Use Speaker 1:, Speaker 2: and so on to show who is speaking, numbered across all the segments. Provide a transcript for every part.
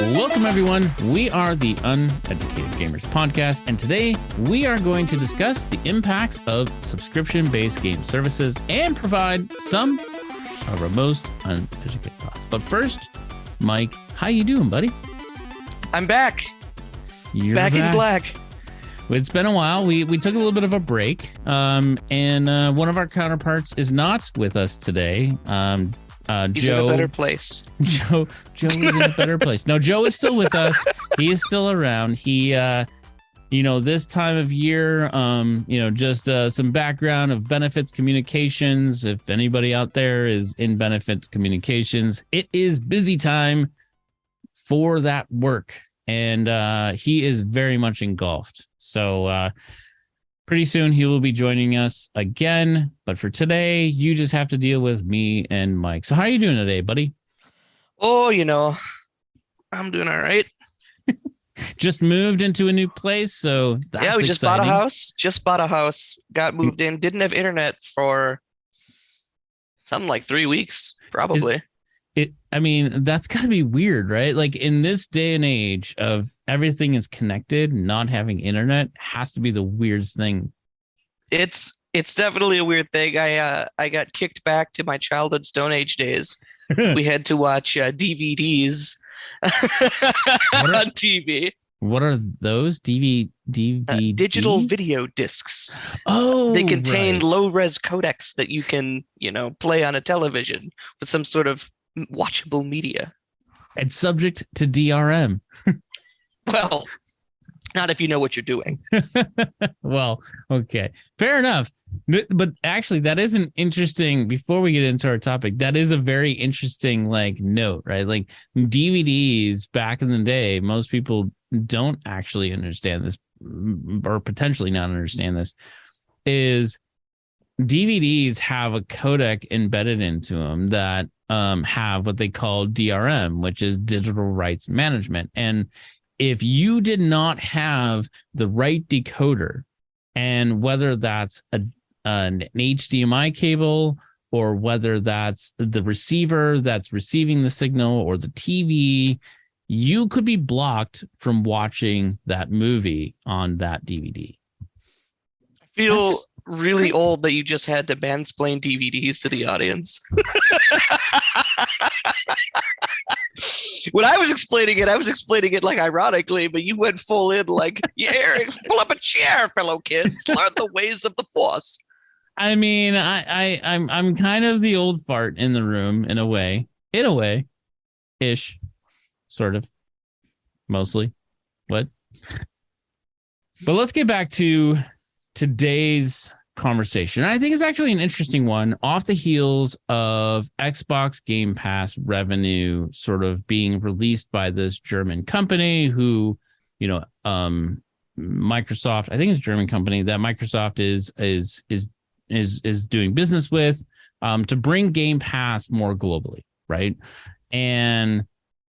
Speaker 1: Welcome, everyone. We are the Uneducated Gamers podcast, and today we are going to discuss the impacts of subscription-based game services and provide some of our most uneducated thoughts. But first, Mike, how you doing, buddy?
Speaker 2: I'm back.
Speaker 1: You're
Speaker 2: back in black.
Speaker 1: It's been a while. We took a little bit of a break, and one of our counterparts is not with us today.
Speaker 2: He's
Speaker 1: Joe,
Speaker 2: in a better place.
Speaker 1: Joe is in a better place. No, Joe is still with us. He is still around. He, this time of year, just some background of benefits communications. If anybody out there is in benefits communications, it is busy time for that work. And he is very much engulfed. So pretty soon he will be joining us again. But for today, you just have to deal with me and Mike. So how are you doing today, buddy?
Speaker 2: Oh, I'm doing all right.
Speaker 1: Just moved into a new place. So that's
Speaker 2: we just bought a
Speaker 1: exciting.
Speaker 2: house. Just bought a house. Got moved in. Didn't have internet for something like 3 weeks, probably.
Speaker 1: That's gotta be weird, right? Like in this day and age of everything is connected, not having internet has to be the weirdest thing.
Speaker 2: It's definitely a weird thing. I got kicked back to my childhood Stone Age days. We had to watch DVDs on TV.
Speaker 1: What are those? DVD?
Speaker 2: Digital video discs.
Speaker 1: Oh,
Speaker 2: they contain
Speaker 1: right.
Speaker 2: low-res codecs that you can, play on a television with some sort of watchable media.
Speaker 1: And subject to DRM.
Speaker 2: Well, not if you know what you're doing.
Speaker 1: Well, okay. Fair enough. But actually, that is an interesting, before we get into our topic, that is a very interesting, note, right? Like DVDs back in the day, most people don't actually understand this, or potentially not understand this, is DVDs have a codec embedded into them that have what they call DRM, which is digital rights management. And if you did not have the right decoder, and whether that's an HDMI cable or whether that's the receiver that's receiving the signal or the TV, you could be blocked from watching that movie on that DVD.
Speaker 2: I feel really old that you just had to mansplain DVDs to the audience. When I was explaining it like ironically, but you went full in like, yeah, pull up a chair, fellow kids, learn the ways of the Force.
Speaker 1: I mean, I'm kind of the old fart in the room in a way, ish, sort of, mostly. What? But let's get back to today's conversation. I think it's actually an interesting one off the heels of Xbox Game Pass revenue sort of being released by this German company who, Microsoft, I think it's a German company that Microsoft is doing business with to bring Game Pass more globally, right? And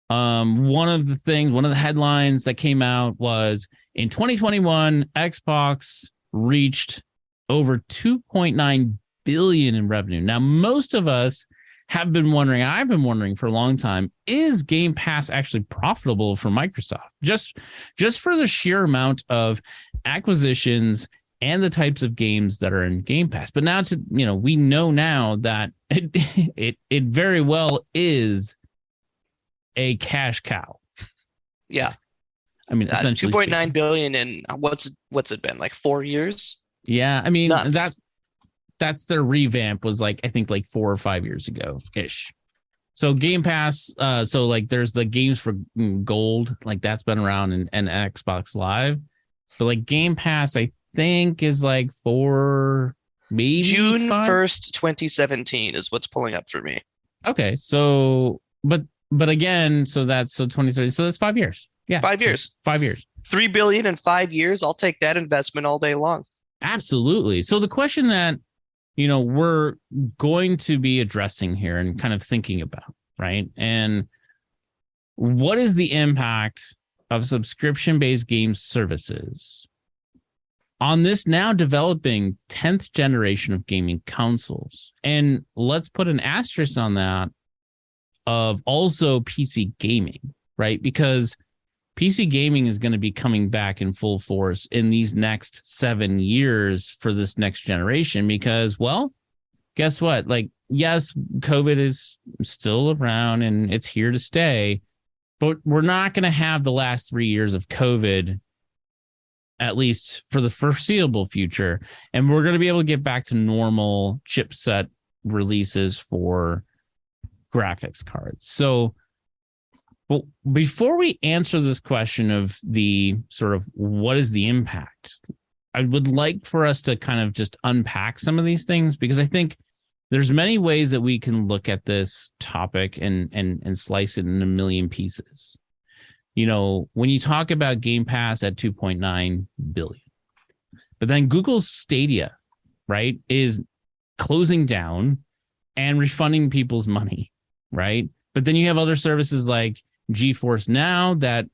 Speaker 1: one of the headlines that came out was in 2021, Xbox reached over 2.9 billion in revenue. Now, most of us have been wondering, I've been wondering for a long time, is Game Pass actually profitable for Microsoft? Just for the sheer amount of acquisitions and the types of games that are in Game Pass. But now we know now that it very well is a cash cow.
Speaker 2: Yeah.
Speaker 1: I mean, essentially
Speaker 2: 2.9 billion in what's it been, like 4 years?
Speaker 1: Yeah, I mean,
Speaker 2: Nuts.
Speaker 1: that's their revamp was I think 4 or 5 years ago ish. So Game Pass, there's the games for gold, that's been around and Xbox Live, but Game Pass I think is for maybe
Speaker 2: June
Speaker 1: 5?
Speaker 2: 1st, 2017 is what's pulling up for me.
Speaker 1: Okay, so but again, so 2030, so that's 5 years. Yeah,
Speaker 2: 5 years.
Speaker 1: 5 years.
Speaker 2: 3 billion in 5 years. I'll take that investment all day long.
Speaker 1: Absolutely. So the question that, we're going to be addressing here and kind of thinking about, right? And what is the impact of subscription-based game services on this now developing 10th generation of gaming consoles? And let's put an asterisk on that of also PC gaming, right? Because PC gaming is going to be coming back in full force in these next 7 years for this next generation because, well, guess what? Like, yes, COVID is still around and it's here to stay, but we're not going to have the last 3 years of COVID, at least for the foreseeable future. And we're going to be able to get back to normal chipset releases for graphics cards. So, well, before we answer this question of the sort of what is the impact, I would like for us to kind of just unpack some of these things because I think there's many ways that we can look at this topic and slice it in a million pieces. You know, when you talk about Game Pass at 2.9 billion, but then Google's Stadia, right, is closing down and refunding people's money, right? But then you have other services like GeForce Now that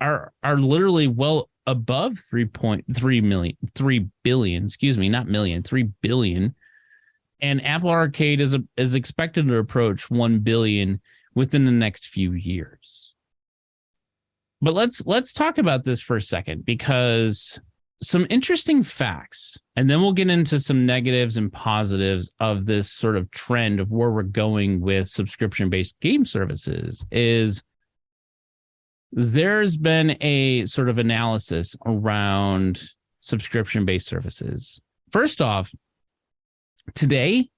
Speaker 1: are literally well above 3 billion, excuse me, not million, 3 billion. And Apple Arcade is expected to approach 1 billion within the next few years. But let's talk about this for a second because some interesting facts, and then we'll get into some negatives and positives of this sort of trend of where we're going with subscription-based game services is there's been a sort of analysis around subscription-based services. First off, today,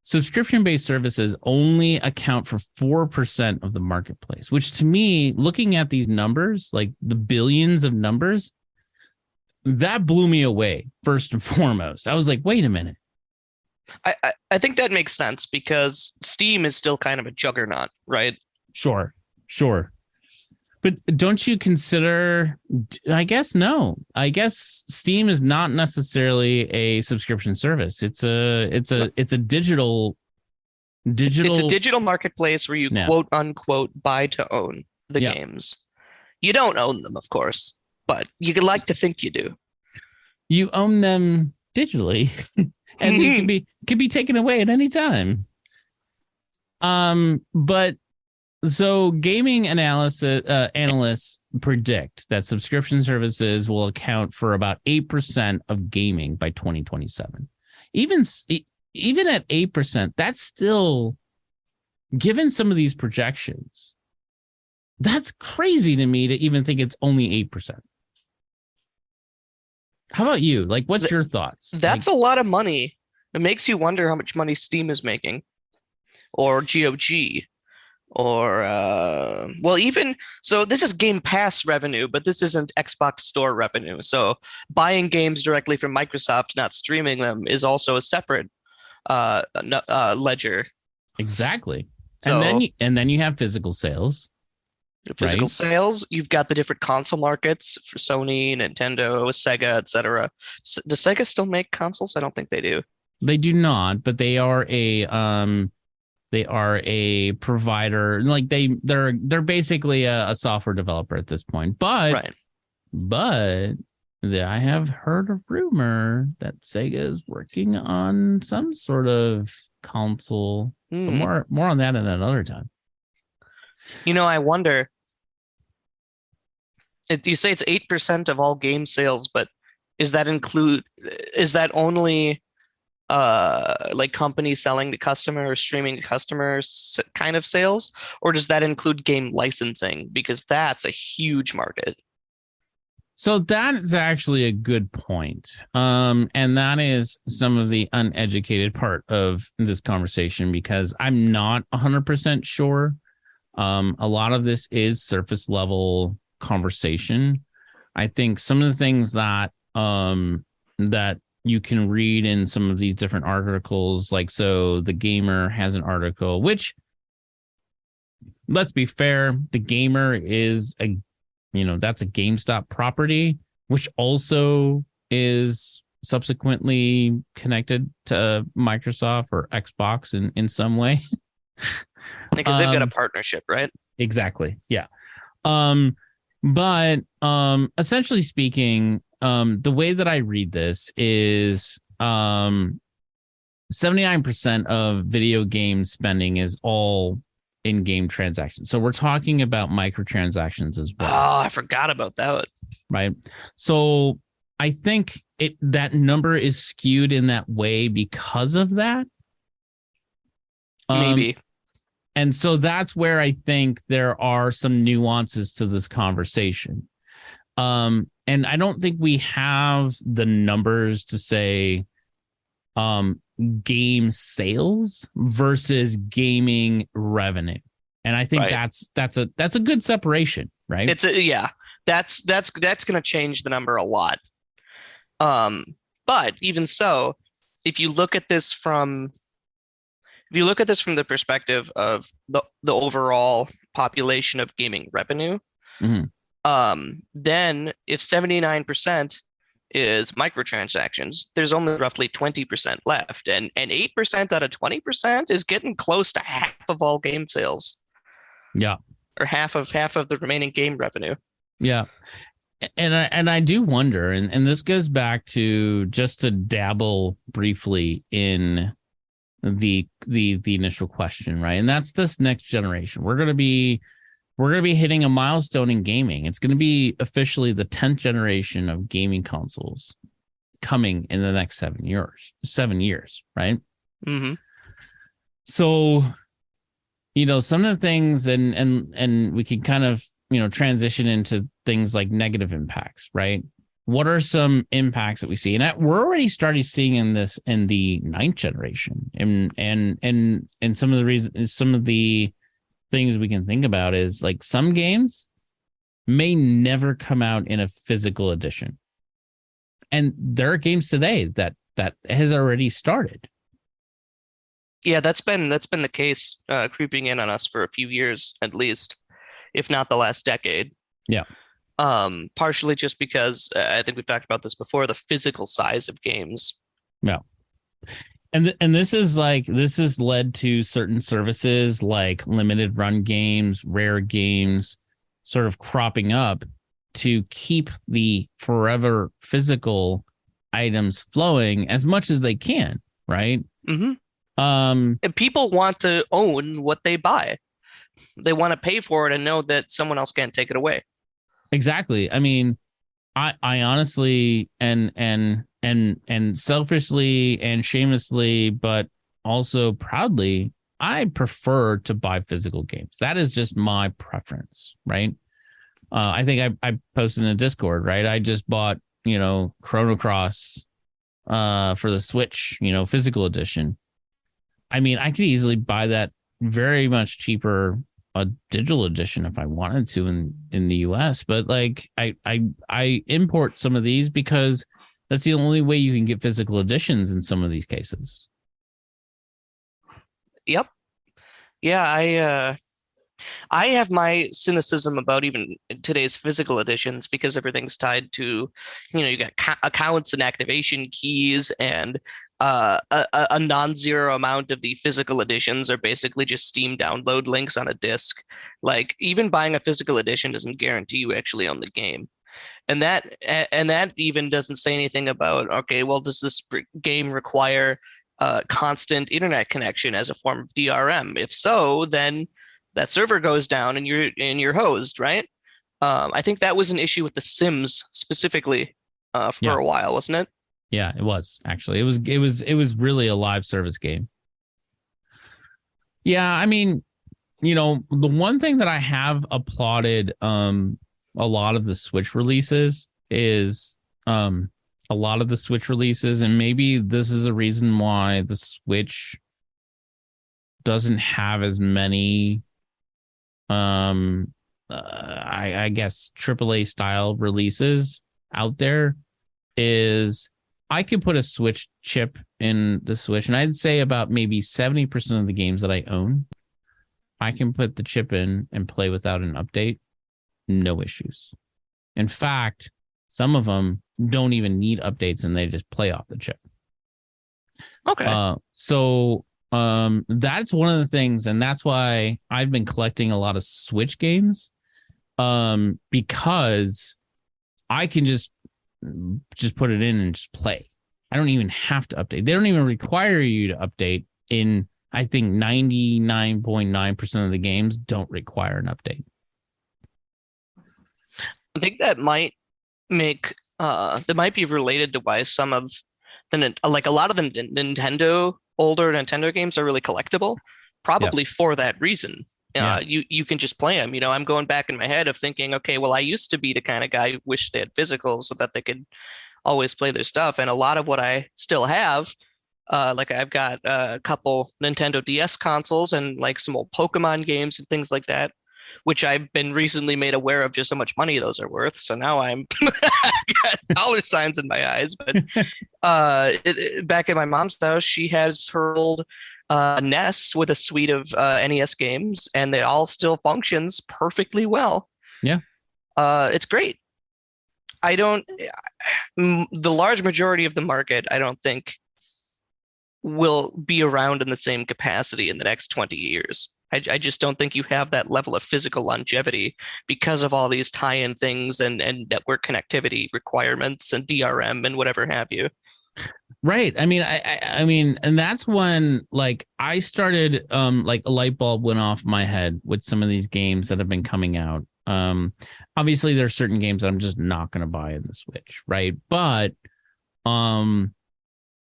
Speaker 1: subscription-based services only account for 4% of the marketplace, which to me, looking at these numbers, like the billions of numbers, that blew me away first and foremost. I was like, wait a minute.
Speaker 2: I think that makes sense because Steam is still kind of a juggernaut, right?
Speaker 1: Sure. But don't you consider, I guess, no. I guess Steam is not necessarily a subscription service. It's a digital
Speaker 2: It's a digital marketplace where you quote unquote buy to own the
Speaker 1: Yeah.
Speaker 2: games. You don't own them, of course, but you could like to think you do.
Speaker 1: You own them digitally and you can be taken away at any time. But so gaming analysts predict that subscription services will account for about 8% of gaming by 2027. Even at 8%, that's still, given some of these projections, that's crazy to me to even think it's only 8%. How about you? Like, what's your thoughts?
Speaker 2: That's a lot of money. It makes you wonder how much money Steam is making, or GOG, or well, even so. This is Game Pass revenue, but this isn't Xbox Store revenue. So buying games directly from Microsoft, not streaming them, is also a separate ledger.
Speaker 1: Exactly.
Speaker 2: So,
Speaker 1: and then you have physical sales.
Speaker 2: Physical
Speaker 1: right?
Speaker 2: sales, you've got the different console markets for Sony, Nintendo, Sega, etc. Does Sega still make consoles? I don't think they do.
Speaker 1: They do not, but they are a provider. Like they're basically a software developer at this point. But I have heard a rumor that Sega is working on some sort of console. But more on that at another time.
Speaker 2: You know, I wonder. You say it's 8% of all game sales, but is that only like companies selling to customers or streaming to customers kind of sales, or does that include game licensing? Because that's a huge market.
Speaker 1: So that is actually a good point. And that is some of the uneducated part of this conversation because I'm not 100% sure. A lot of this is surface level conversation. I think some of the things that that you can read in some of these different articles, like so the Gamer has an article, which, let's be fair, the Gamer is that's a GameStop property, which also is subsequently connected to Microsoft or Xbox in some way.
Speaker 2: Because they've got a partnership, right?
Speaker 1: Exactly. Yeah. But essentially speaking, the way that I read this is 79% of video game spending is all in-game transactions. So we're talking about microtransactions as well.
Speaker 2: Oh, I forgot about that.
Speaker 1: Right. So I think that number is skewed in that way because of that.
Speaker 2: Maybe.
Speaker 1: And so that's where I think there are some nuances to this conversation. And I don't think we have the numbers to say game sales versus gaming revenue. And I think that's a good separation, right?
Speaker 2: That's going to change the number a lot. But even so, if you look at this from the perspective of the overall population of gaming revenue, then if 79% is microtransactions, there's only roughly 20% left, and 8% out of 20% is getting close to half of all game sales.
Speaker 1: Yeah,
Speaker 2: or half of the remaining game revenue.
Speaker 1: Yeah. And I do wonder, and this goes back to just to dabble briefly in the initial question, right? And that's this next generation. We're gonna be hitting a milestone in gaming. It's gonna be officially the 10th generation of gaming consoles coming in the next 7 years. 7 years, right?
Speaker 2: Mm-hmm.
Speaker 1: So, some of the things, and we can kind of transition into things like negative impacts, right? What are some impacts that we see? And we're already starting seeing in the 9th generation, and some of the things we can think about is like some games may never come out in a physical edition, and there are games today that has already started.
Speaker 2: Yeah, that's been the case, creeping in on us for a few years at least, if not the last decade.
Speaker 1: Yeah.
Speaker 2: Partially just because I think we've talked about this before, the physical size of games.
Speaker 1: Yeah. And this has led to certain services like limited run games, rare games sort of cropping up to keep the forever physical items flowing as much as they can, right?
Speaker 2: Mm-hmm. And people want to own what they buy. They want to pay for it and know that someone else can't take it away.
Speaker 1: Exactly. I mean, I honestly and selfishly and shamelessly, but also proudly, I prefer to buy physical games. That is just my preference, right? I think I posted in a Discord, right? I just bought, Chrono Cross for the Switch, physical edition. I mean, I could easily buy that very much cheaper a digital edition if I wanted to in the US, but like I import some of these because that's the only way you can get physical editions in some of these cases.
Speaker 2: Yep. Yeah, I have my cynicism about even today's physical editions because everything's tied to, you got accounts and activation keys, and a non-zero amount of the physical editions are basically just Steam download links on a disc. Like, even buying a physical edition doesn't guarantee you actually own the game. And that even doesn't say anything about, okay, well, does this game require constant internet connection as a form of DRM? If so, then that server goes down and you're hosed, right? I think that was an issue with The Sims specifically for a while, wasn't it?
Speaker 1: Yeah, it was actually. It was really a live service game. Yeah, I mean, the one thing that I have applauded a lot of the Switch releases is and maybe this is a reason why the Switch doesn't have as many I guess AAA style releases out there, is I could put a Switch chip in the Switch, and I'd say about maybe 70% of the games that I own, I can put the chip in and play without an update. No issues. In fact, some of them don't even need updates and they just play off the chip.
Speaker 2: Okay.
Speaker 1: So that's one of the things, and that's why I've been collecting a lot of Switch games, because I can just put it in and just play. I don't even have to update. They don't even require you to update in I think 99.9% of the games don't require an update.
Speaker 2: I think that might make that might be related to why some of like a lot of the Nintendo older Nintendo games are really collectible,
Speaker 1: Yeah.
Speaker 2: probably for that reason.
Speaker 1: Yeah.
Speaker 2: You can just play them. I'm going back in my head of thinking, okay, well, I used to be the kind of guy who wished they had physical so that they could always play their stuff. And a lot of what I still have, like I've got a couple Nintendo DS consoles and like some old Pokemon games and things like that, which I've been recently made aware of just how much money those are worth. So now I'm got dollar signs in my eyes. But back at my mom's house, she has her old NES with a suite of NES games, and it all still functions perfectly well.
Speaker 1: Yeah.
Speaker 2: It's great. I don't, the large majority of the market, I don't think will be around in the same capacity in the next 20 years. I just don't think you have that level of physical longevity because of all these tie-in things and network connectivity requirements and DRM and whatever have you.
Speaker 1: Right. I mean, I mean, and that's when like I started like a light bulb went off my head with some of these games that have been coming out. Obviously there's certain games that I'm just not going to buy in the Switch, right? But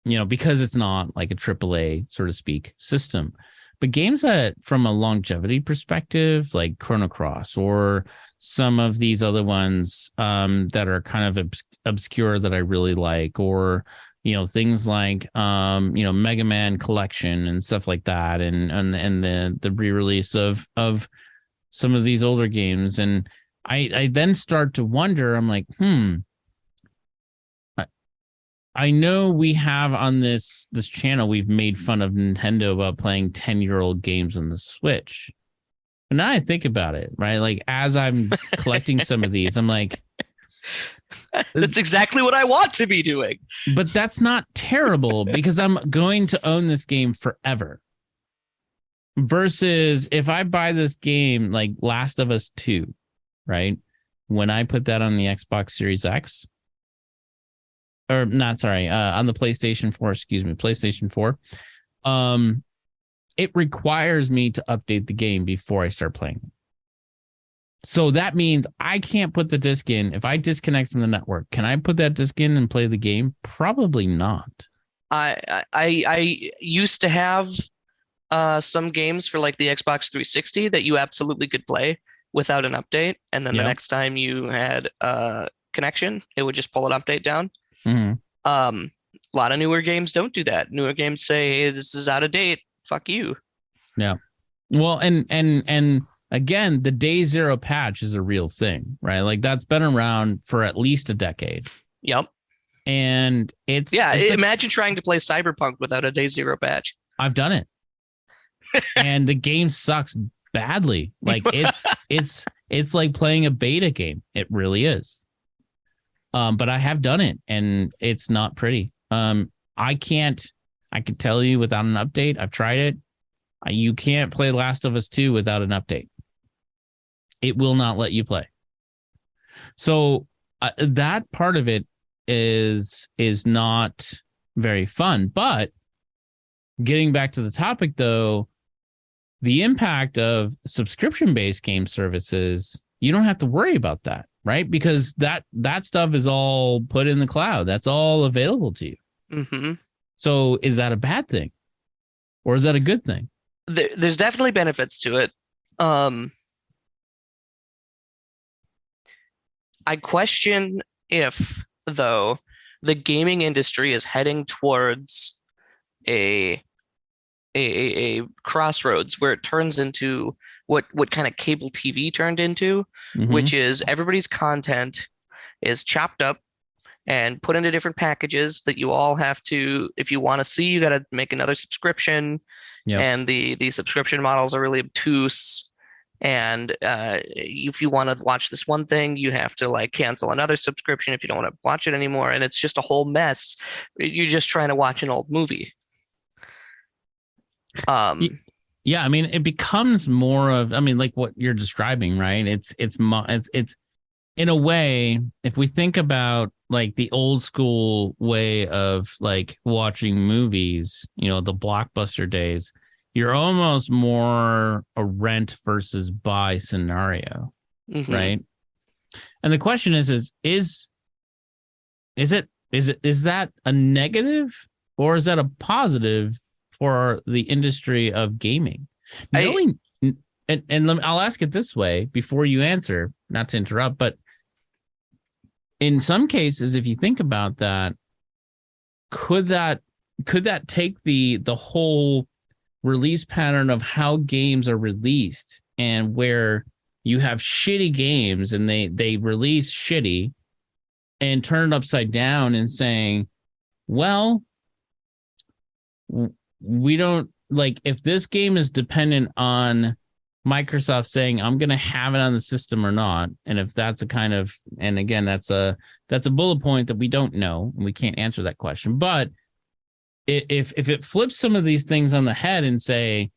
Speaker 1: because it's not like a AAA, so to speak, system. But games that from a longevity perspective, like Chrono Cross or some of these other ones that are kind of obscure that I really like, or things like Mega Man Collection and stuff like that, and the re-release of some of these older games. And I then start to wonder, I'm like, I know we have on this channel, we've made fun of Nintendo about playing 10-year-old games on the Switch. But now I think about it, right? Like as I'm collecting some of these, I'm like,
Speaker 2: that's exactly what I want to be doing.
Speaker 1: But that's not terrible because I'm going to own this game forever. Versus if I buy this game like Last of Us 2, right? When I put that on the Xbox Series X, or not, sorry, on the PlayStation 4, PlayStation 4, it requires me to update the game before I start playing. So that means I can't put the disc in. If I disconnect from the network, can I put that disc in and play the game? Probably not.
Speaker 2: I used to have some games for like the Xbox 360 that you absolutely could play without an update, and then the next time you had a connection, it would just pull an update down.
Speaker 1: Mm-hmm.
Speaker 2: A lot of newer games don't do that. Newer games say, "Hey, this is out of date. Fuck you."
Speaker 1: Yeah. Well, and again, the day zero patch is a real thing, right? Like that's been around for at least a decade.
Speaker 2: Yep.
Speaker 1: And it's
Speaker 2: imagine trying to play Cyberpunk without a day zero patch.
Speaker 1: I've done it. And the game sucks badly. Like it's like playing a beta game. It really is. But I have done it and it's not pretty. I can tell you without an update. I've tried it. You can't play Last of Us 2 without an update. It will not let you play. So that part of it is not very fun. But getting back to the topic, though, the impact of subscription-based game services, you don't have to worry about that, right? Because that stuff is all put in the cloud. That's all available to you.
Speaker 2: Mm-hmm.
Speaker 1: So is that a bad thing? Or is that a good thing?
Speaker 2: There's definitely benefits to it. I question if, though, the gaming industry is heading towards a crossroads where it turns into what kind of cable TV turned into, which is everybody's content is chopped up and put into different packages that you all have to, if you want to see, you got to make another subscription.
Speaker 1: Yep.
Speaker 2: And the subscription models are really obtuse. And if you want to watch this one thing, you have to like cancel another subscription if you don't want to watch it anymore. And it's just a whole mess. You're just trying to watch an old movie.
Speaker 1: Yeah, I mean, it becomes more of, I mean, like what you're describing, right? It's in a way, if we think about like the old school way of like watching movies, the Blockbuster days, you're almost more a rent versus buy scenario, right? And the question is that a negative or is that a positive for the industry of gaming? Knowing, I'll ask it this way before you answer, not to interrupt, but in some cases, if you think about that, could that take the whole release pattern of how games are released, and where you have shitty games and they release shitty, and turn it upside down and saying, well, we don't like, if this game is dependent on Microsoft saying I'm going to have it on the system or not, and if that's a kind of, and again, that's a bullet point that we don't know and we can't answer that question, but if it flips some of these things on the head and say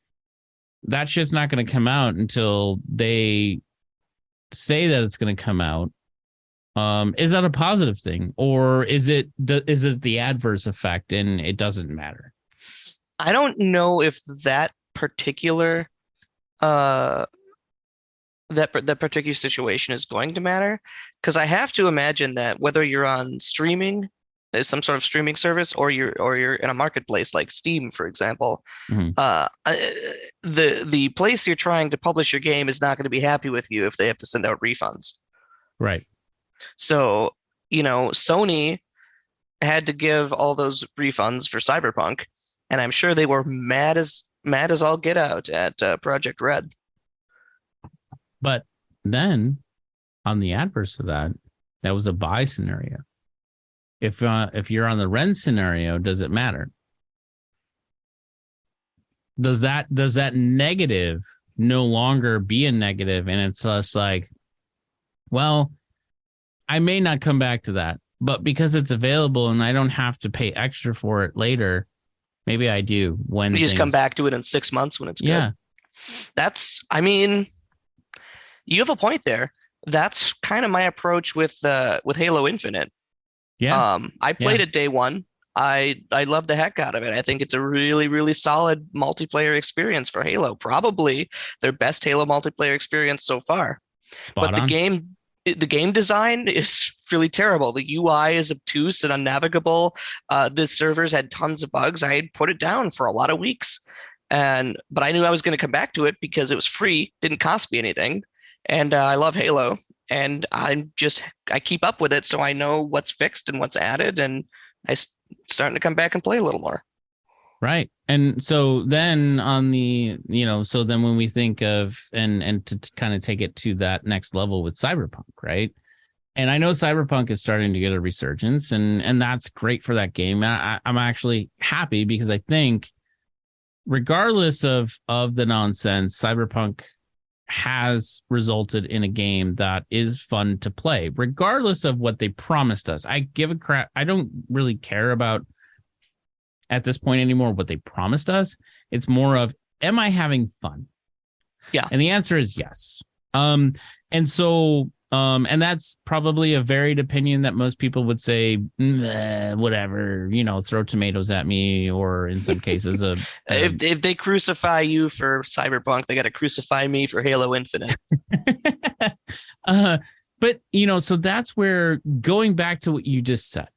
Speaker 1: that shit's not going to come out until they say that it's going to come out, is that a positive thing, or is it the adverse effect and it doesn't matter?
Speaker 2: I don't know if that particular that particular situation is going to matter, because I have to imagine that whether you're on streaming, some sort of streaming service, or you're in a marketplace like Steam, for example, the place you're trying to publish your game is not going to be happy with you if they have to send out refunds.
Speaker 1: Right.
Speaker 2: So, Sony had to give all those refunds for Cyberpunk, and I'm sure they were mad as all get out at Project Red.
Speaker 1: But then, on the adverse of that, that was a buy scenario. If you're on the rent scenario, does it matter? Does that negative no longer be a negative, and it's just like, well, I may not come back to that, but because it's available and I don't have to pay extra for it later, maybe I do when
Speaker 2: you just come back to it in 6 months when it's good.
Speaker 1: Yeah.
Speaker 2: You have a point there. That's kind of my approach with Halo Infinite.
Speaker 1: Yeah.
Speaker 2: I played it day one. I love the heck out of it. I think it's a really, really solid multiplayer experience for Halo. Probably their best Halo multiplayer experience so far.
Speaker 1: Spot on.
Speaker 2: The game design is really terrible. The UI is obtuse and unnavigable. The servers had tons of bugs. I had put it down for a lot of weeks, but I knew I was going to come back to it because it was free, didn't cost me anything, and I love Halo, and I keep up with it, so I know what's fixed and what's added, and I'm starting to come back and play a little more.
Speaker 1: Right. And so then when we think of, and to kind of take it to that next level with Cyberpunk, right? And I know Cyberpunk is starting to get a resurgence, and that's great for that game. I'm actually happy because I think regardless of the nonsense, Cyberpunk has resulted in a game that is fun to play, regardless of what they promised us. I give a crap. I don't really care about at this point anymore what they promised us. It's more of, am I having fun?
Speaker 2: Yeah.
Speaker 1: And the answer is yes. And that's probably a varied opinion that most people would say, whatever, throw tomatoes at me, or in some cases,
Speaker 2: if they crucify you for Cyberpunk, they got to crucify me for Halo Infinite.
Speaker 1: But, so that's where, going back to what you just said,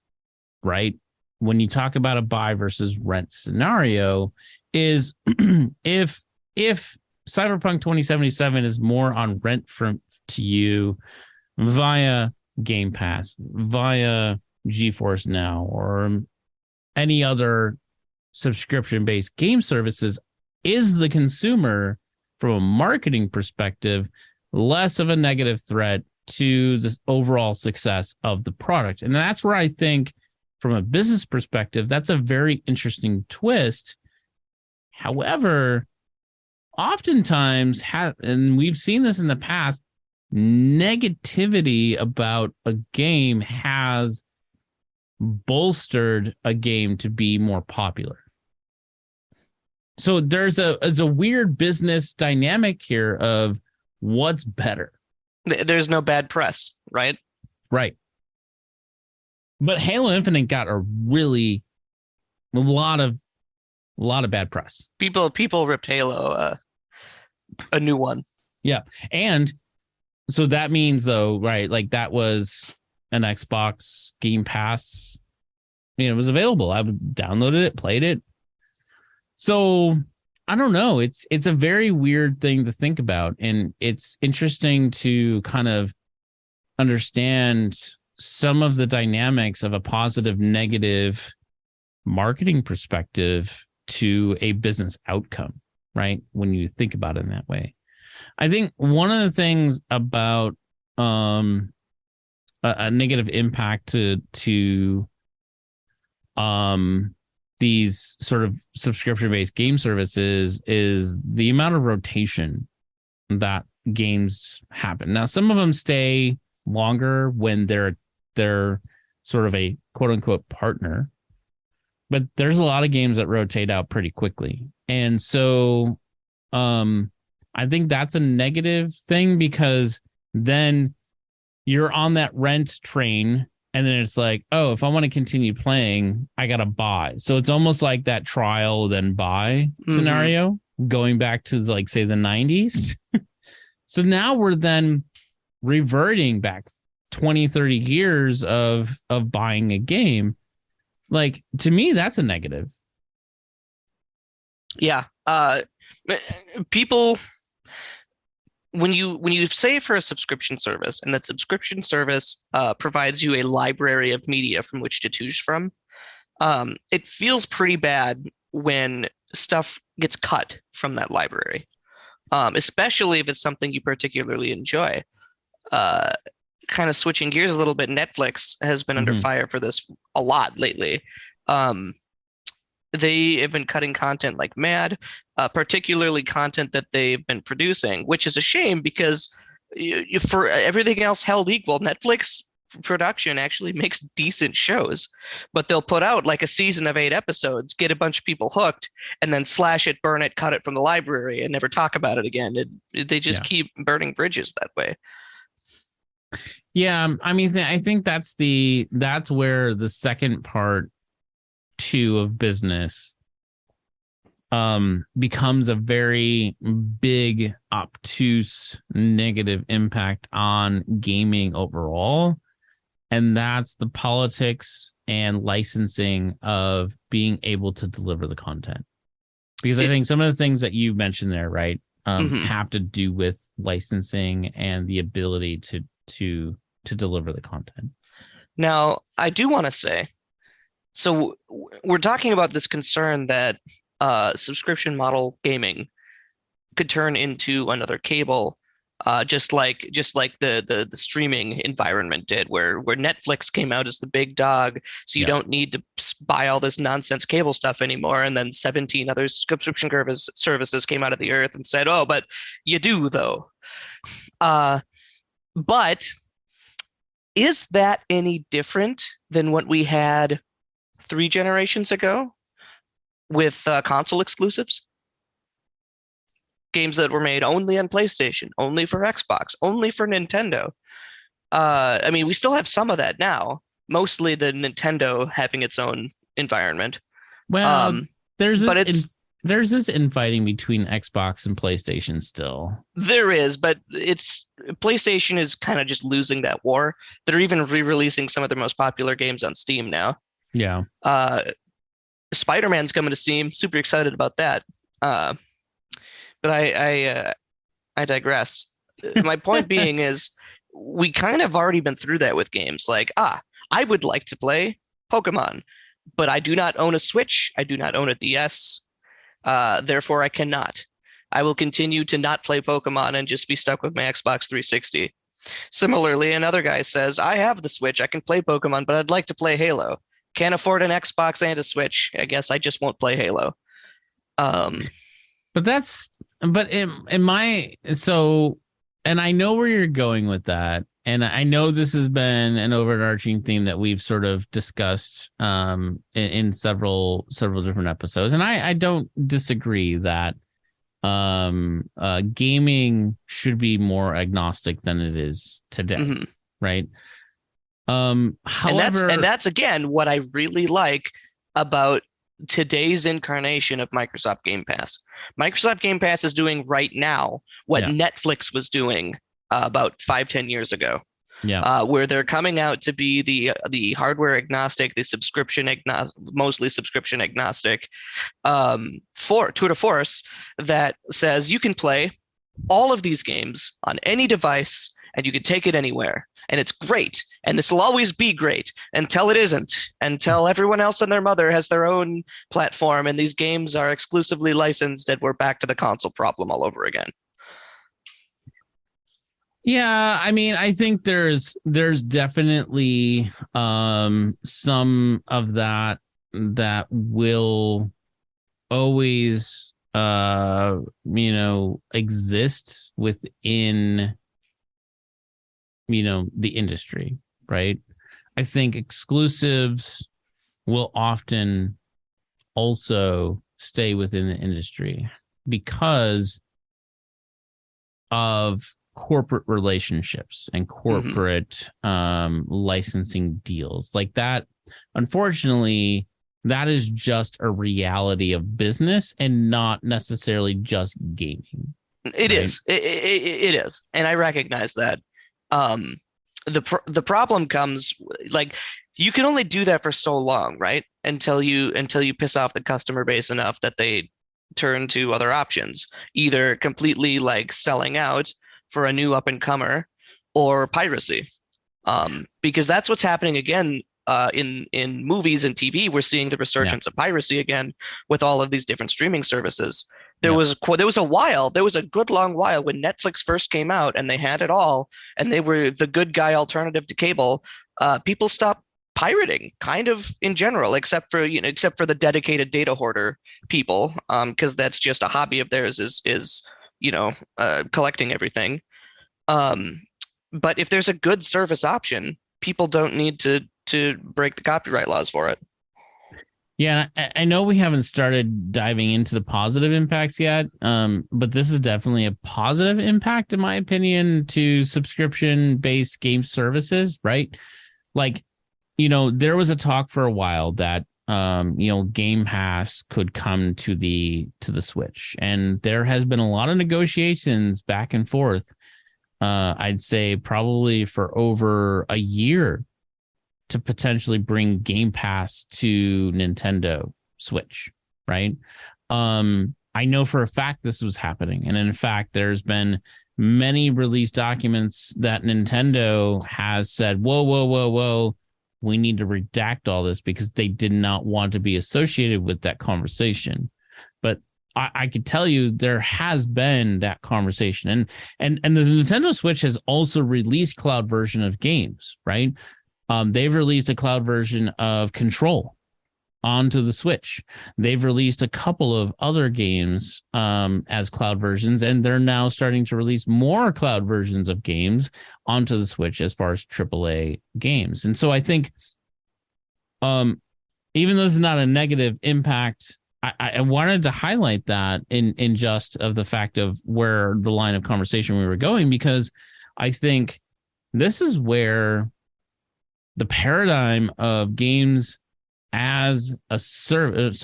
Speaker 1: right? When you talk about a buy versus rent scenario, is if Cyberpunk 2077 is more on rent to you via Game Pass, via GeForce Now, or any other subscription-based game services, is the consumer, from a marketing perspective, less of a negative threat to the overall success of the product? And that's where I think, from a business perspective, that's a very interesting twist. However, oftentimes, and we've seen this in the past, negativity about a game has bolstered a game to be more popular. So there's a weird business dynamic here of what's better.
Speaker 2: There's no bad press, right?
Speaker 1: Right. But Halo Infinite got a lot of A lot of bad press.
Speaker 2: People ripped Halo a new one.
Speaker 1: Yeah. And so that means though, right? Like that was an Xbox Game Pass. It was available. I downloaded it, played it. So I don't know. It's a very weird thing to think about. And it's interesting to kind of understand some of the dynamics of a positive, negative marketing perspective to a business outcome, right? When you think about it in that way. I think one of the things about a negative impact to these sort of subscription-based game services is the amount of rotation that games happen. Now, some of them stay longer when they're sort of a quote unquote partner, but there's a lot of games that rotate out pretty quickly. And so I think that's a negative thing because then you're on that rent train and then it's like, oh, if I want to continue playing, I got to buy. So it's almost like that trial then buy scenario going back to like, say, the 90s. So now we're then reverting back 20, 30 years of buying a game. Like, to me, that's a negative.
Speaker 2: Yeah. People, when you say for a subscription service and that subscription service provides you a library of media from which to choose from, it feels pretty bad when stuff gets cut from that library, especially if it's something you particularly enjoy. Kind of switching gears a little bit, Netflix has been under fire for this a lot lately. They have been cutting content like mad, particularly content that they've been producing, which is a shame because for everything else held equal, Netflix production actually makes decent shows, but they'll put out like a season of 8 episodes, get a bunch of people hooked, and then slash it, burn it, cut it from the library, and never talk about it again. They just keep burning bridges that way.
Speaker 1: Yeah, I mean, I think that's where the second part too of business becomes a very big, obtuse, negative impact on gaming overall. And that's the politics and licensing of being able to deliver the content. Because I think some of the things that you mentioned there, right, have to do with licensing and the ability to deliver the content.
Speaker 2: Now, I do want to say, so we're talking about this concern that subscription model gaming could turn into another cable, just like the streaming environment did, where Netflix came out as the big dog, so you don't need to buy all this nonsense cable stuff anymore. And then 17 other subscription services came out of the earth and said, "Oh, but you do though." But is that any different than what we had 3 generations ago with console exclusives? Games that were made only on PlayStation, only for Xbox, only for Nintendo. I mean, we still have some of that now, mostly the Nintendo having its own environment.
Speaker 1: Well, there's this infighting between Xbox and PlayStation still.
Speaker 2: There is, but PlayStation is kind of just losing that war. They're even re-releasing some of their most popular games on Steam now.
Speaker 1: Yeah.
Speaker 2: Spider-Man's coming to Steam. Super excited about that. But I digress. My point being is we kind of already been through that with games. Like, I would like to play Pokemon, but I do not own a Switch. I do not own a DS. Therefore, I cannot. I will continue to not play Pokemon and just be stuck with my Xbox 360. Similarly, another guy says, I have the Switch. I can play Pokemon, but I'd like to play Halo. Can't afford an Xbox and a Switch. I guess I just won't play Halo.
Speaker 1: But in my, so, and I know where you're going with that. And I know this has been an overarching theme that we've sort of discussed in several different episodes. And I don't disagree that gaming should be more agnostic than it is today, right? However,
Speaker 2: and that's again what I really like about today's incarnation of Microsoft Game Pass. Microsoft Game Pass is doing right now what
Speaker 1: Yeah.
Speaker 2: Netflix was doing about 5-10 years ago,
Speaker 1: Yeah.
Speaker 2: where they're coming out to be the hardware agnostic, the subscription agnostic, mostly subscription agnostic, for tour de force that says you can play all of these games on any device and you can take it anywhere. And it's great. And this will always be great until it isn't, until everyone else and their mother has their own platform and these games are exclusively licensed and we're back to the console problem all over again.
Speaker 1: Yeah, I mean, I think there's definitely some of that will always exist within the industry, right? I think exclusives will often also stay within the industry because of corporate relationships and corporate licensing deals like that. Unfortunately, that is just a reality of business and not necessarily just gaming.
Speaker 2: It is. It is, and I recognize that. Um, the problem comes, like, you can only do that for so long, right? Until you piss off the customer base enough that they turn to other options, either completely like selling out for a new up and comer or piracy. Because that's what's happening again in movies and TV. We're seeing the
Speaker 1: Yeah.
Speaker 2: resurgence of piracy again with all of these different streaming services.
Speaker 1: Yeah.
Speaker 2: There was a good long while when Netflix first came out and they had it all and they were the good guy alternative to cable. People stopped pirating kind of in general, except for the dedicated data hoarder people, because that's just a hobby of theirs is collecting everything. Um, but if there's a good service option, people don't need to break the copyright laws for it.
Speaker 1: Yeah, I know we haven't started diving into the positive impacts yet, but this is definitely a positive impact, in my opinion, to subscription-based game services, right? Like, there was a talk for a while that Game Pass could come to the Switch, and there has been a lot of negotiations back and forth. I'd say probably for over a year to potentially bring Game Pass to Nintendo Switch, right? I know for a fact this was happening. And in fact, there's been many release documents that Nintendo has said, whoa, whoa, whoa, whoa, we need to redact all this because they did not want to be associated with that conversation. But I could tell you there has been that conversation. And the Nintendo Switch has also released cloud version of games, right? They've released a cloud version of Control onto the Switch. They've released a couple of other games as cloud versions, and they're now starting to release more cloud versions of games onto the Switch as far as AAA games. And so I think, even though this is not a negative impact, I wanted to highlight that in just of the fact of where the line of conversation we were going, because I think this is where the paradigm of games as a service,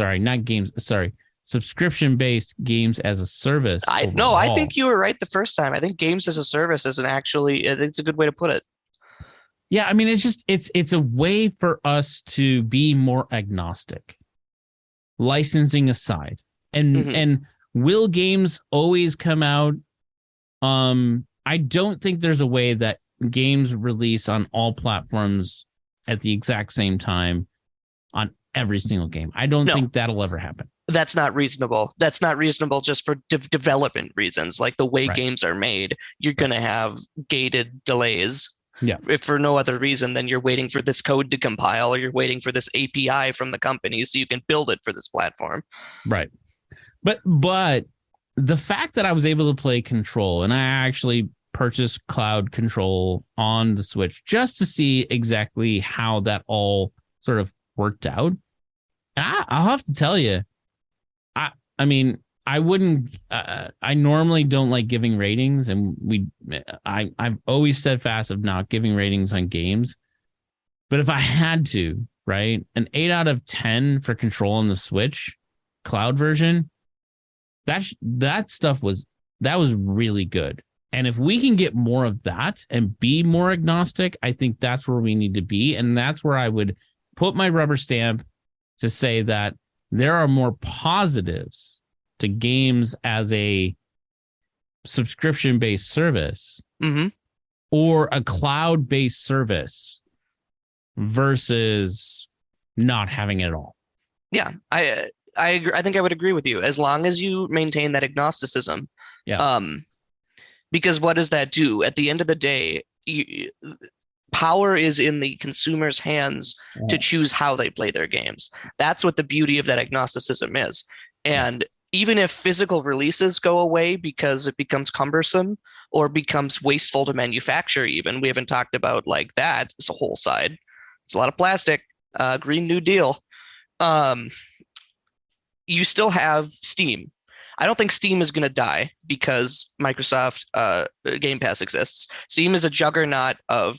Speaker 1: subscription-based games as a service.
Speaker 2: I think you were right the first time. I think games as a service isn't actually, it's a good way to put it.
Speaker 1: Yeah, I mean, it's a way for us to be more agnostic, licensing aside. And will games always come out? I don't think there's a way that games release on all platforms at the exact same time on every single game. I don't think that'll ever happen.
Speaker 2: That's not reasonable. That's not reasonable just for development reasons. Like the way games are made, you're going to have gated delays.
Speaker 1: Yeah.
Speaker 2: If for no other reason than you're waiting for this code to compile or you're waiting for this API from the company so you can build it for this platform.
Speaker 1: Right. But the fact that I was able to play Control, and I actually purchased Cloud Control on the Switch just to see exactly how that all sort of worked out. I'll have to tell you, I mean, I wouldn't. I normally don't like giving ratings, and I've always steadfast of not giving ratings on games. But if I had to, right? An 8 out of 10 for Control on the Switch cloud version. That stuff was really good. And if we can get more of that and be more agnostic, I think that's where we need to be. And that's where I would put my rubber stamp to say that there are more positives to games as a subscription-based service or a cloud-based service versus not having it at all.
Speaker 2: Yeah, I agree. I think I would agree with you as long as you maintain that agnosticism.
Speaker 1: Yeah.
Speaker 2: Because what does that do? At the end of the day, power is in the consumer's hands to choose how they play their games. That's what the beauty of that agnosticism is. And even if physical releases go away because it becomes cumbersome or becomes wasteful to manufacture, even we haven't talked about like that. It's a whole side. It's a lot of plastic. Green New Deal. You still have Steam. I don't think Steam is going to die because Microsoft Game Pass exists. Steam is a juggernaut of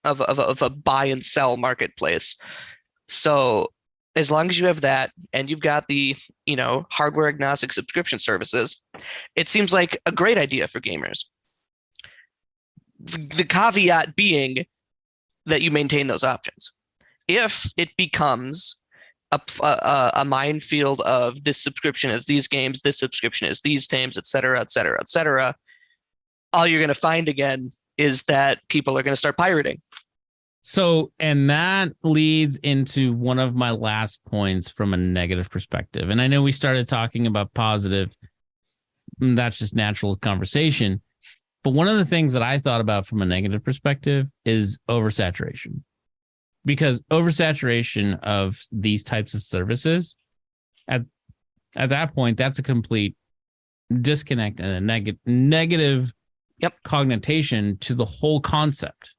Speaker 2: a buy and sell marketplace. So as long as you have that and you've got the hardware agnostic subscription services, it seems like a great idea for gamers. The caveat being that you maintain those options. If it becomes a minefield of this subscription is these games, this subscription is these games, et cetera, et cetera, et cetera, all you're going to find again is that people are going to start pirating.
Speaker 1: So, and that leads into one of my last points from a negative perspective. And I know we started talking about positive. That's just natural conversation. But one of the things that I thought about from a negative perspective is oversaturation. Because oversaturation of these types of services, at that point, that's a complete disconnect and a negative connotation to the whole concept.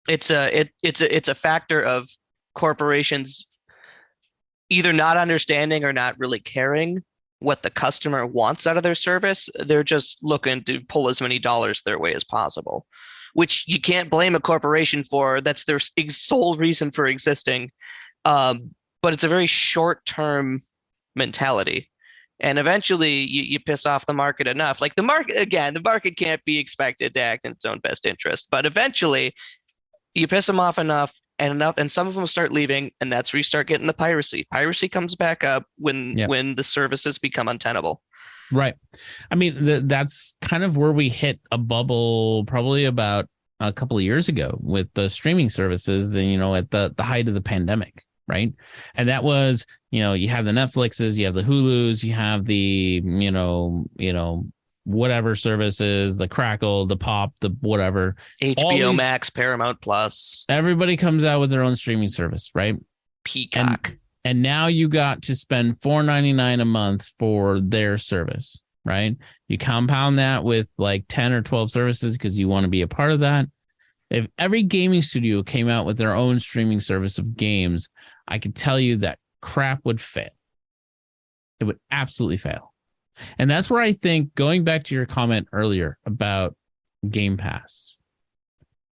Speaker 2: It's a factor of corporations either not understanding or not really caring what the customer wants out of their service. They're just looking to pull as many dollars their way as possible, which you can't blame a corporation for. That's their sole reason for existing. But it's a very short-term mentality. And eventually you piss off the market enough. Like the market can't be expected to act in its own best interest. But eventually you piss them off enough, and some of them start leaving, and that's where you start getting the piracy. Piracy comes back up when the services become untenable.
Speaker 1: Right. I mean, that's kind of where we hit a bubble probably about a couple of years ago with the streaming services, and, at the height of the pandemic. Right. And that was, you have the Netflixes, you have the Hulus, you have the, whatever services, the Crackle, the Pop, the whatever.
Speaker 2: HBO Max, Paramount Plus.
Speaker 1: Everybody comes out with their own streaming service, right?
Speaker 2: Peacock.
Speaker 1: And now you got to spend $4.99 a month for their service, right? You compound that with like 10 or 12 services because you want to be a part of that. If every gaming studio came out with their own streaming service of games, I could tell you that crap would fail. It would absolutely fail. And that's where I think, going back to your comment earlier about Game Pass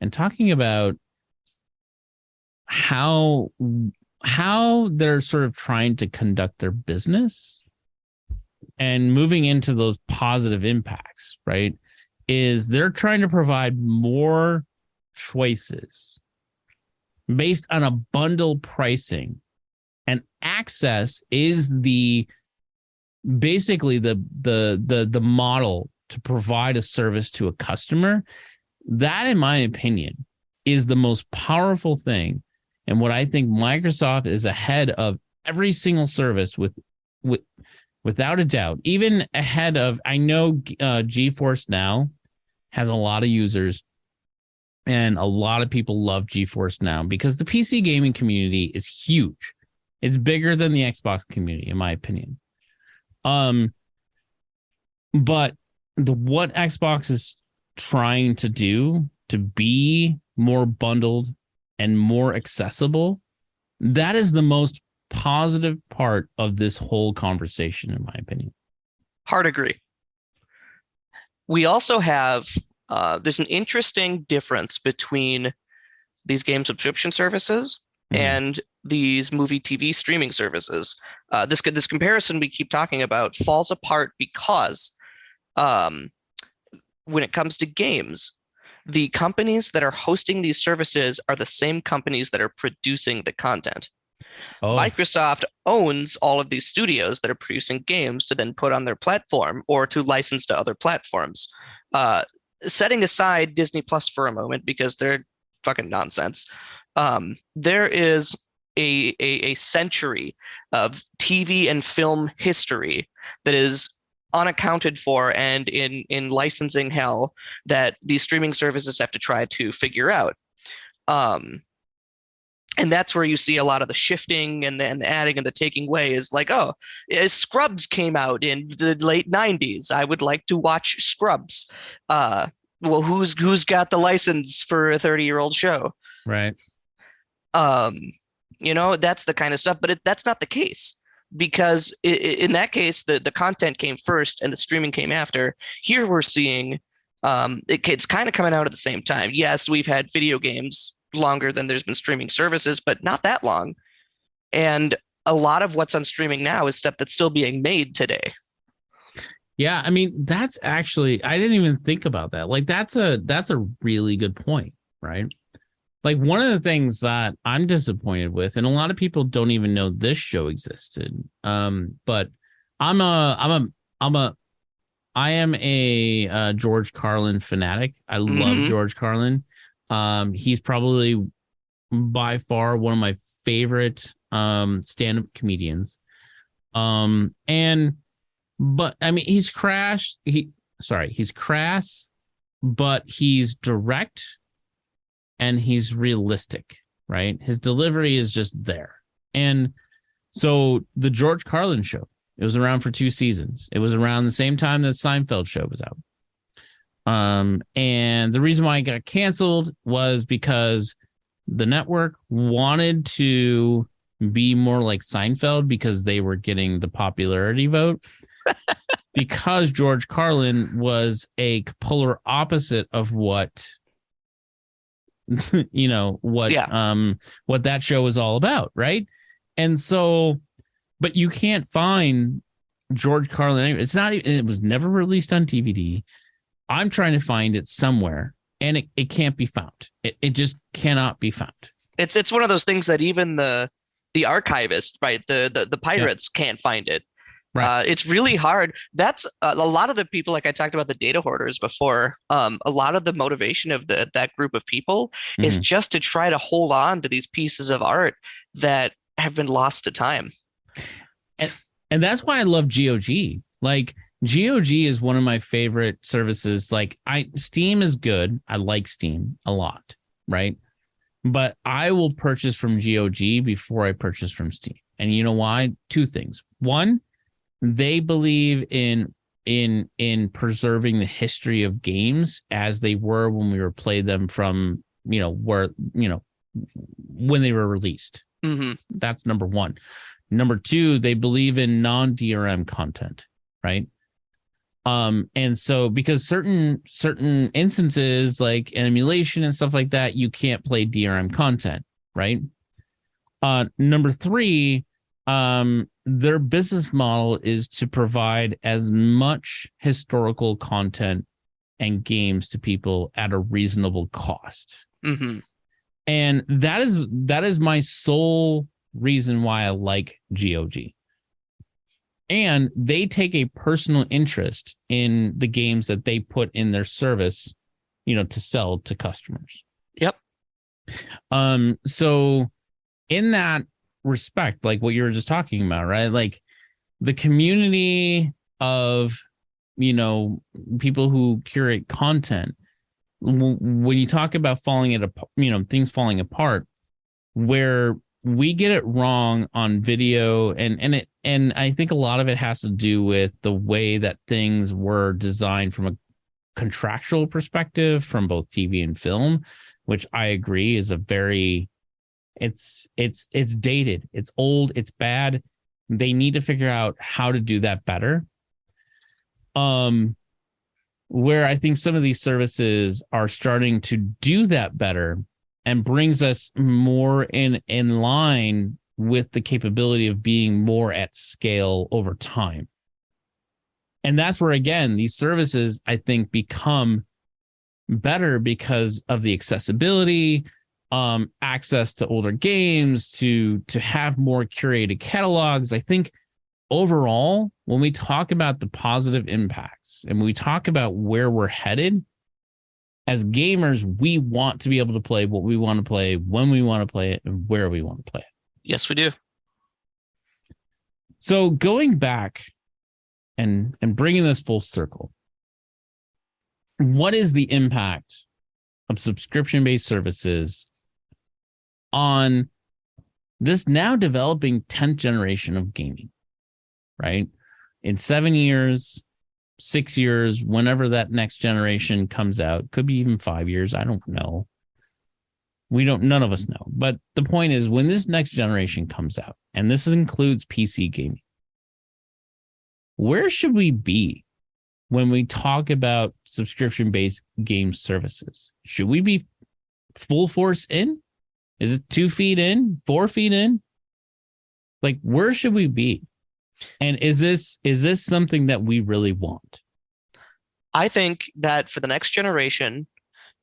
Speaker 1: and talking about how they're sort of trying to conduct their business and moving into those positive impacts, right? Is they're trying to provide more choices based on a bundle pricing, and access is basically the model to provide a service to a customer. That, in my opinion, is the most powerful thing, and what I think Microsoft is ahead of every single service without a doubt, even ahead of, I know GeForce Now has a lot of users, and a lot of people love GeForce Now because the PC gaming community is huge. It's bigger than the Xbox community, in my opinion. But what Xbox is trying to do to be more bundled and more accessible, that is the most positive part of this whole conversation, in my opinion.
Speaker 2: Hard agree. We also have there's an interesting difference between these game subscription services
Speaker 1: Mhm.
Speaker 2: and these movie TV streaming services. This comparison we keep talking about falls apart because um, when it comes to games, the companies that are hosting these services are the same companies that are producing the content.
Speaker 1: Oh,
Speaker 2: Microsoft owns all of these studios that are producing games to then put on their platform or to license to other platforms. Uh, Setting aside Disney Plus for a moment because they're fucking nonsense, there is a century of TV and film history that is unaccounted for and in licensing hell that these streaming services have to try to figure out. Um, and that's where you see a lot of the shifting and the adding and the taking away is like, oh, Scrubs came out in the late 90s. I would like to watch Scrubs. Uh, well, who's got the license for a 30-year-old show?
Speaker 1: right.
Speaker 2: Um, that's the kind of stuff, but that's not the case because in that case, the content came first and the streaming came after. Here we're seeing it's kind of coming out at the same time. Yes, we've had video games longer than there's been streaming services, but not that long. And a lot of what's on streaming now is stuff that's still being made today.
Speaker 1: Yeah, I mean, that's actually I didn't even think about that. Like that's a really good point, right? Like one of the things that I'm disappointed with, and a lot of people don't even know this show existed. But I'm a I'm a I'm a I am a George Carlin fanatic. I love
Speaker 2: Hmm.
Speaker 1: George Carlin. He's probably by far one of my favorite stand-up comedians. And but I mean he's crass, but he's direct and he's realistic, right? His delivery is just there. And so the George Carlin show, it was around for 2 seasons. It was around the same time that Seinfeld show was out. And the reason why it got canceled was because the network wanted to be more like Seinfeld because they were getting the popularity vote. Because George Carlin was a polar opposite of what
Speaker 2: Yeah.
Speaker 1: what that show is all about, right? And so, but you can't find George Carlin. It's not even, it was never released on DVD. I'm trying to find it somewhere and it can't be found. It just cannot be found.
Speaker 2: It's one of those things that even the archivist, right, the
Speaker 1: Yeah.
Speaker 2: pirates can't find it.
Speaker 1: Right.
Speaker 2: It's really hard. That's a lot of the people, like I talked about the data hoarders before. A lot of the motivation of that group of people is
Speaker 1: Mm-hmm.
Speaker 2: just to try to hold on to these pieces of art that have been lost to time.
Speaker 1: And, and that's why I love GOG. Like GOG is one of my favorite services. Like Steam is good. I like Steam a lot, right? But I will purchase from GOG before I purchase from Steam. And you know why? Two things. One, they believe in preserving the history of games as they were when we were played them from, when they were released.
Speaker 2: Hmm.
Speaker 1: That's number one. Number two, they believe in non-DRM content, right? And so because certain instances like emulation and stuff like that, you can't play DRM content, right? Number three, their business model is to provide as much historical content and games to people at a reasonable cost.
Speaker 2: Hmm.
Speaker 1: And that is my sole reason why I like GOG. And they take a personal interest in the games that they put in their service, to sell to customers.
Speaker 2: Yep.
Speaker 1: So in that respect, like what you were just talking about, right? Like the community of, people who curate content, when you talk about things falling apart, where we get it wrong on video and I think a lot of it has to do with the way that things were designed from a contractual perspective from both TV and film, which I agree is a very it's dated, it's old, it's bad. They need to figure out how to do that better. Where I think some of these services are starting to do that better and brings us more in line with the capability of being more at scale over time. And that's where, again, these services, I think, become better because of the accessibility, access to older games, to have more curated catalogs. I think overall, when we talk about the positive impacts and we talk about where we're headed, as gamers, we want to be able to play what we want to play, when we want to play it, and where we want to play it.
Speaker 2: Yes, we do.
Speaker 1: So going back and bringing this full circle, what is the impact of subscription-based services on this now developing 10th generation of gaming, right? In 7 years, 6 years, whenever that next generation comes out, could be even 5 years. I don't know. None of us know. But the point is, when this next generation comes out, and this includes PC gaming, where should we be when we talk about subscription-based game services? Should we be full force in? Is it 2 feet in, 4 feet in? Like, where should we be? And is this something that we really want?
Speaker 2: I think that for the next generation,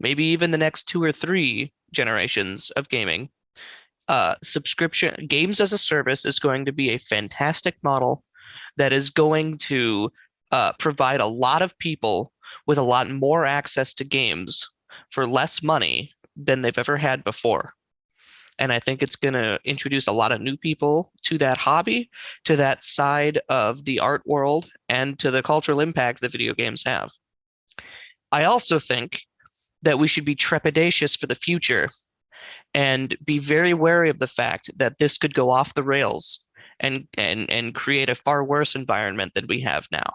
Speaker 2: maybe even the next 2 or 3 generations of gaming, subscription games as a service is going to be a fantastic model that is going to provide a lot of people with a lot more access to games for less money than they've ever had before. And I think it's going to introduce a lot of new people to that hobby, to that side of the art world, and to the cultural impact that video games have. I also think that we should be trepidatious for the future and be very wary of the fact that this could go off the rails and create a far worse environment than we have now.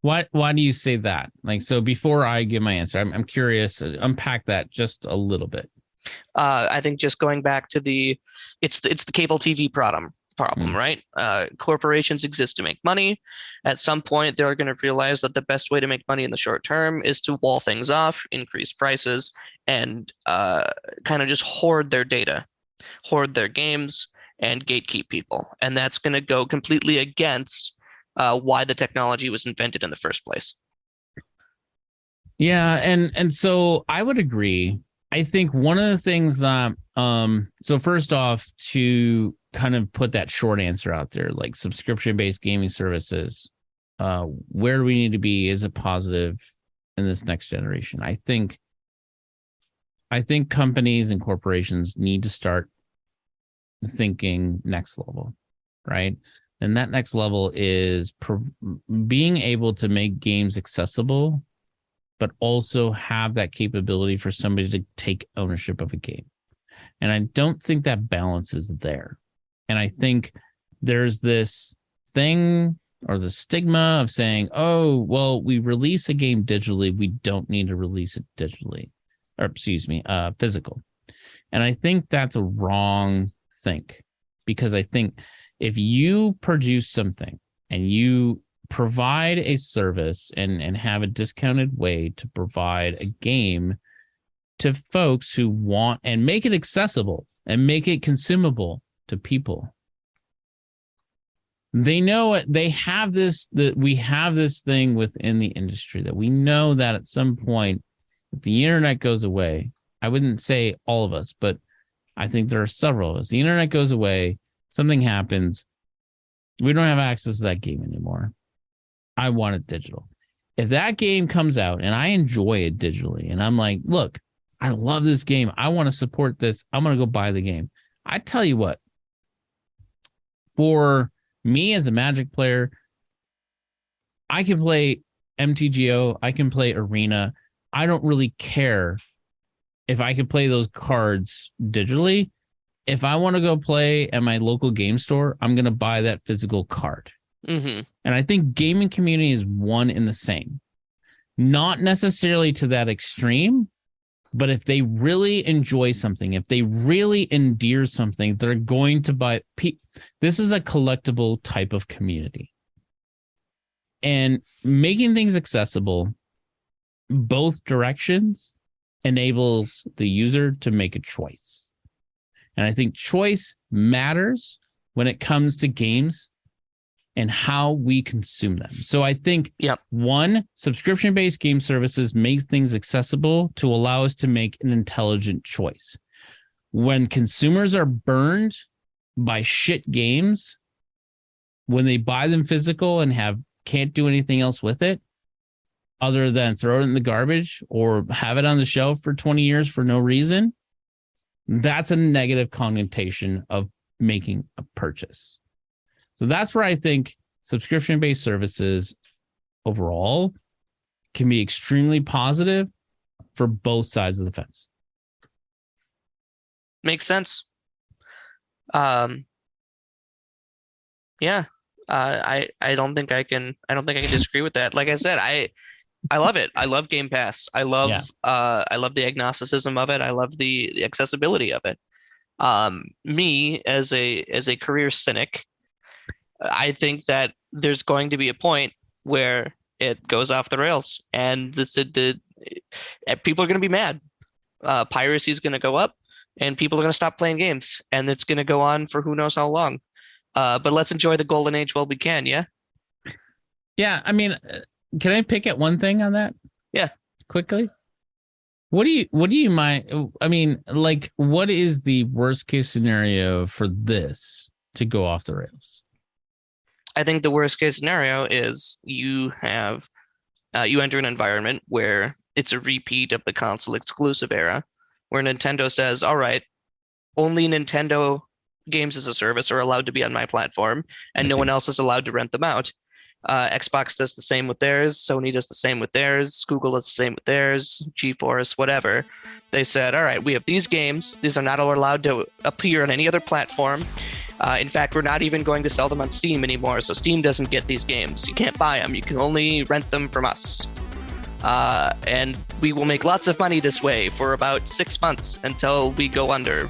Speaker 1: Why do you say that? Like, so before I give my answer, I'm curious, unpack that just a little bit.
Speaker 2: I think just going back to it's the cable TV problem, right? Corporations exist to make money. At some point, they're going to realize that the best way to make money in the short term is to wall things off, increase prices, and kind of just hoard their data, hoard their games, and gatekeep people. And that's going to go completely against why the technology was invented in the first place.
Speaker 1: Yeah, and so I would agree. I think one of the things that, so first off, to kind of put that short answer out there, like subscription-based gaming services, where do we need to be? Is it positive in this next generation? I think companies and corporations need to start thinking next level, right? And that next level is being able to make games accessible, but also have that capability for somebody to take ownership of a game. And I don't think that balance is there. And I think there's this thing or the stigma of saying, oh, well, we release a game digitally, we don't need to release it digitally, or physical. And I think that's a wrong think, because I think if you produce something and you provide a service and have a discounted way to provide a game to folks who want, and make it accessible and make it consumable to people, they know it. They have this, that we have this thing within the industry that we know that at some point, if the internet goes away, I wouldn't say all of us, but I think there are several of us. The internet goes away, something happens, we don't have access to that game anymore. I want it digital. If that game comes out and I enjoy it digitally, and I'm like, look, I love this game, I want to support this, I'm going to go buy the game. I tell you what, for me as a Magic player, I can play MTGO, I can play Arena. I don't really care if I can play those cards digitally. If I want to go play at my local game store, I'm going to buy that physical card.
Speaker 2: Mm-hmm.
Speaker 1: And I think gaming community is one in the same. Not necessarily to that extreme, but if they really enjoy something, if they really endear something, they're going to buy. This is a collectible type of community. And making things accessible, both directions, enables the user to make a choice. And I think choice matters when it comes to games and how we consume them. So I think, one, subscription-based game services make things accessible to allow us to make an intelligent choice. When consumers are burned by shit games, when they buy them physical and can't do anything else with it other than throw it in the garbage or have it on the shelf for 20 years for no reason, that's a negative connotation of making a purchase. So that's where I think subscription-based services overall can be extremely positive for both sides of the fence.
Speaker 2: Makes sense. I don't think I can disagree with that. Like I said, I love it. I love Game Pass. I love the agnosticism of it. I love the accessibility of it. Me as a career cynic, I think that there's going to be a point where it goes off the rails, and people are going to be mad. Piracy is going to go up, and people are going to stop playing games, and it's going to go on for who knows how long. But let's enjoy the golden age while we can. Yeah.
Speaker 1: Yeah. I mean, can I pick at one thing on that?
Speaker 2: Yeah.
Speaker 1: Quickly. What do you mind? I mean, like, what is the worst case scenario for this to go off the rails?
Speaker 2: I think the worst case scenario is you enter an environment where it's a repeat of the console exclusive era, where Nintendo says, all right, only Nintendo games as a service are allowed to be on my platform, and no one else is allowed to rent them out. Xbox does the same with theirs. Sony does the same with theirs. Google does the same with theirs. GeForce, whatever. They said, all right, we have these games. These are not allowed to appear on any other platform. In fact, we're not even going to sell them on Steam anymore, so Steam doesn't get these games. You can't buy them. You can only rent them from us. And we will make lots of money this way for about 6 months until we go under.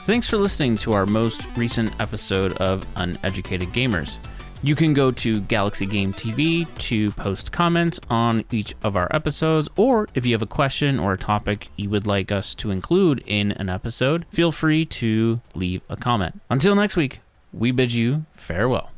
Speaker 1: Thanks for listening to our most recent episode of Uneducated Gamers. You can go to Galaxy Game TV to post comments on each of our episodes, or if you have a question or a topic you would like us to include in an episode, feel free to leave a comment. Until next week, we bid you farewell.